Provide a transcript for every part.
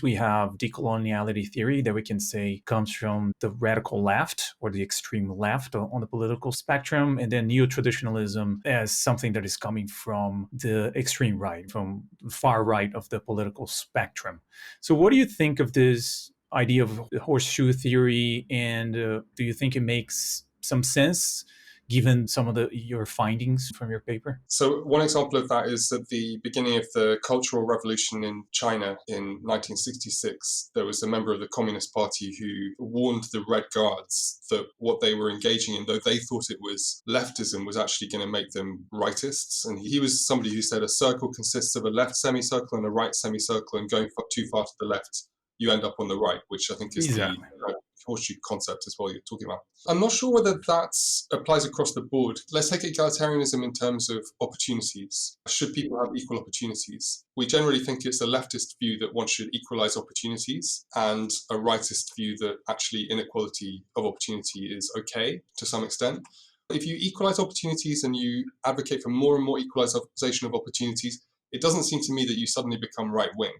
We have decoloniality theory that we can say comes from the radical left or the extreme left on the political spectrum, and then neo-traditionalism as something that is coming from the extreme right, from the far right of the political spectrum. So what do you think of this idea of the horseshoe theory, and do you think it makes some sense given some of your findings from your paper? So one example of that is at the beginning of the Cultural Revolution in China in 1966, there was a member of the Communist Party who warned the Red Guards that what they were engaging in, though they thought it was leftism, was actually going to make them rightists. And he was somebody who said a circle consists of a left semicircle and a right semicircle, and going too far to the left, you end up on the right, which I think is the Exactly. Horseshoe Concept as well you're talking about. I'm not sure whether that applies across the board. Let's take egalitarianism in terms of opportunities. Should people have equal opportunities? We generally think it's a leftist view that one should equalize opportunities, and a rightist view that actually inequality of opportunity is okay to some extent. If you equalize opportunities and you advocate for more and more equalization of opportunities, it doesn't seem to me that you suddenly become right wing.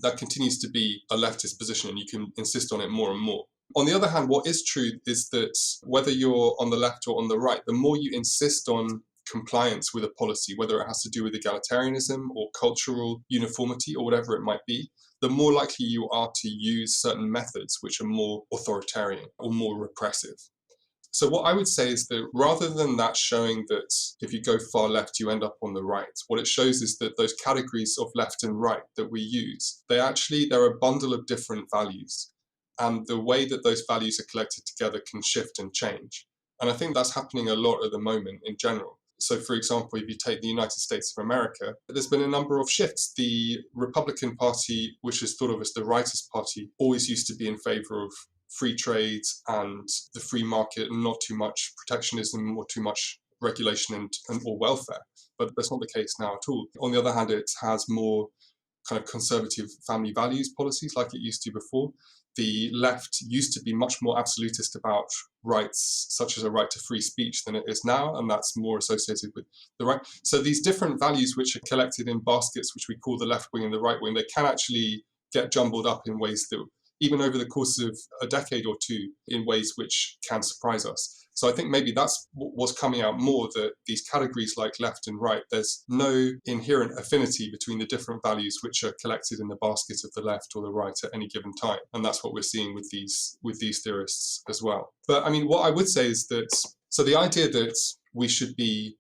That continues to be a leftist position, and you can insist on it more and more. On the other hand, what is true is that whether you're on the left or on the right, the more you insist on compliance with a policy, whether it has to do with egalitarianism or cultural uniformity or whatever it might be, the more likely you are to use certain methods which are more authoritarian or more repressive. So what I would say is that rather than that showing that if you go far left, you end up on the right, what it shows is that those categories of left and right that we use, they're a bundle of different values. And the way that those values are collected together can shift and change. And I think that's happening a lot at the moment in general. So, for example, if you take the United States of America, there's been a number of shifts. The Republican Party, which is thought of as the rightist party, always used to be in favor of free trade and the free market, and not too much protectionism or too much regulation or welfare. But that's not the case now at all. On the other hand, it has more kind of conservative family values policies like it used to before. The left used to be much more absolutist about rights, such as a right to free speech, than it is now, and that's more associated with the right. So these different values, which are collected in baskets, which we call the left wing and the right wing, they can actually get jumbled up in ways that, even over the course of a decade or two, in ways which can surprise us. So I think maybe that's what's coming out more, that these categories like left and right, there's no inherent affinity between the different values which are collected in the basket of the left or the right at any given time. And that's what we're seeing with these theorists as well. But I mean, what I would say is that, so the idea that we should be,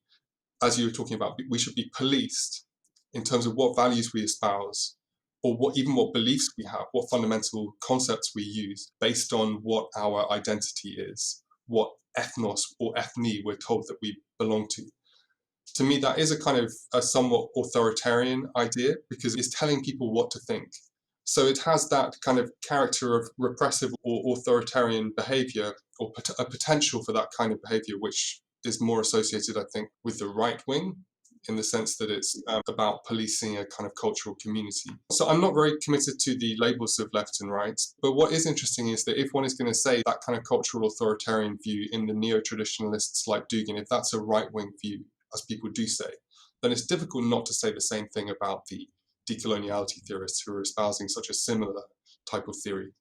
as you were talking about, we should be policed in terms of what values we espouse, or what beliefs we have, what fundamental concepts we use based on what our identity is, what ethnos or ethne we're told that we belong to. To me, that is a kind of a somewhat authoritarian idea, because it's telling people what to think. So it has that kind of character of repressive or authoritarian behavior, or a potential for that kind of behavior, which is more associated, I think, with the right wing, in the sense that it's about policing a kind of cultural community. So I'm not very committed to the labels of left and right, but what is interesting is that if one is going to say that kind of cultural authoritarian view in the neo-traditionalists like Dugin, if that's a right-wing view, as people do say, then it's difficult not to say the same thing about the decoloniality theorists who are espousing such a similar type of theory.